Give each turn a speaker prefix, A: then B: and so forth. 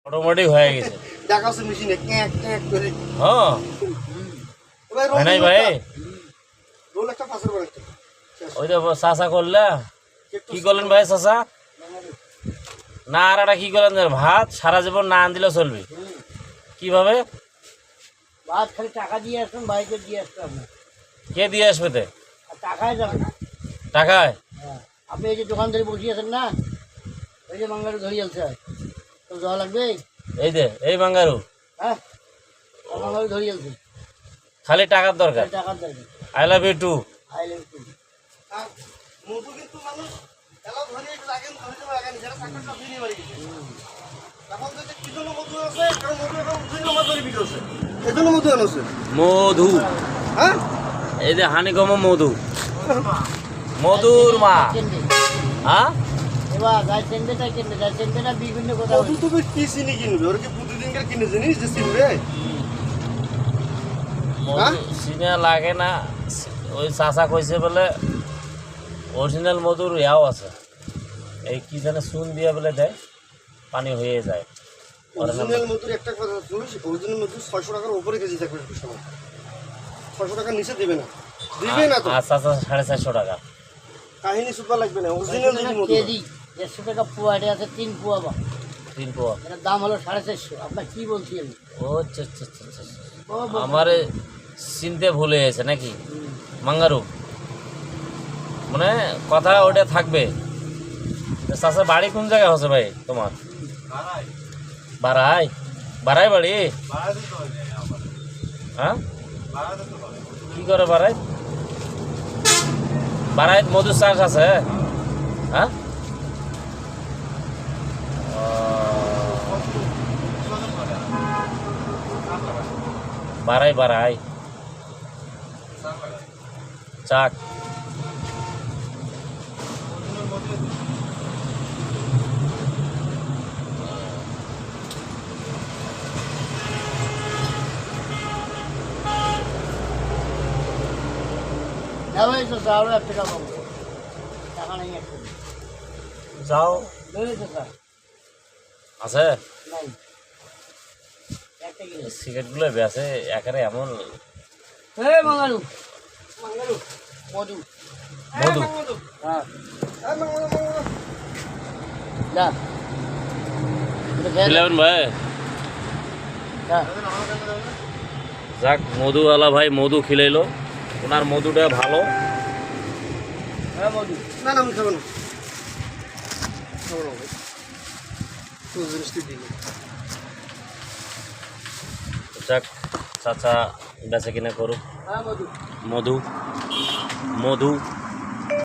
A: Automatic হয়ে গেছে।
B: দেখাচ্ছে মেশিনে ক্যাক ক্যাক করে।
A: হ্যাঁ হয় নাই ভাই?
B: রোল একটা পাঁচের বড় একটা।
A: ওই তো চাষা করলে কি করলেন ভাই চাষা? না আর একটা কি করলেন ভাত সারা জীবন না আনদিলেও চলবে কিভাবে?
C: ভাত খালি টাকা দিয়ে আসবেন, বাইকে দিয়ে আসতে আপনার
A: কে দিয়ে আসবে তে?
C: টাকায় যাবেন।
A: টাকায়?
C: হ্যাঁ, আপনি এই যে দোকান ধরে বসে আছেন না, ওই যে বাঙ্গারু ধরে আছে তো যাওয়া লাগবে।
A: এই যে এই বাঙ্গারু,
C: হ্যাঁ বাঙ্গারু ধরে আছে,
A: খালি টাকার দরকার।
C: টাকার দরকার।
A: I love you too.
C: I love you.
B: আর মধু কিন্তু মানুষ এলা ধরে একটু লাগেন ধরে যাবে লাগেন যারা চাকরি সব দিয়ে মারি গেছে। এখন যে কি জন্য মধু আছে কারণ মধু এখন দুই নম্বর ধরে বিক্রি হচ্ছে। এজন্য মধু আনছে।
A: মধু,
B: হ্যাঁ
A: এই যে হানিকম মধু, মধুর মা। হ্যাঁ
C: এবার যাই চেনবে তাই কিনবে, যাই চেনবে না বিভিন্ন কথা।
B: মধু তুমি কি চিনি কিনবে ওর কি প্রতিদিনকার কিনে জিনিস যে চিনবে?
A: মধু চিনা লাগে না। ওই চাষা কইছে বলে অরিজিনাল মধুর ইয়াও আছে, এই কি জানে চুন দিয়ে বলে দেয়, পানি হয়ে যায়।
B: অরিজিনাল মধুর একটা কথা শুনিস, অরিজিনাল মধু 600 টাকার উপরে কেজি থাকবে সময়। 600 টাকার নিচে দিবে না, দিবে না তো।
A: আর চাষা 450 টাকা।
B: কাহিনী সুপার লাগবে না, অরিজিনাল যদি মধু
C: কেজি 150 টাকা পোয়া, এটা আছে 3 পোয়া বা
A: 3 পোয়া।
C: এটার দাম হলো 450। আপনার কি বলছি আমি?
A: ও আচ্ছা আচ্ছা আচ্ছা আচ্ছা। আমারে চিনতে ভুলে গেছে নাকি মাঙ্গারু, মানে কথা ওটা থাকবে। চাষা বাড়ি কোন জায়গায় হচ্ছে ভাই তোমার? বারাই? বারাই বাড়ি? হ্যাঁ কি করে বারাই? বারাই মধু চাষ আছে? হ্যাঁ বারাই বারাই চাক।
C: যাবো তো আরো 1 টাকা পাবো, টাকা নেই একটা।
A: যাও
C: বুঝেছো স্যার?
A: আছে
C: নাই একটা কিলো।
A: সিগারেটগুলো বেছে একারে এমন।
C: এই বাঙ্গারু, বাঙ্গারু মধু।
A: মধু
C: হ্যাঁ যা
A: খিলাবেন ভাই?
C: যা
A: যাক মধুওয়ালা ভাই মধু খিলাইলো, ওনার মধুটা ভালো।
C: হ্যাঁ মধু।
B: না না আমি খাবো না, খাবো না ভাই, তো জিনিসটি দিলে
A: যাক চাচা বেচা কিনা করুক।
C: হ্যাঁ মধু।
A: মধু মধু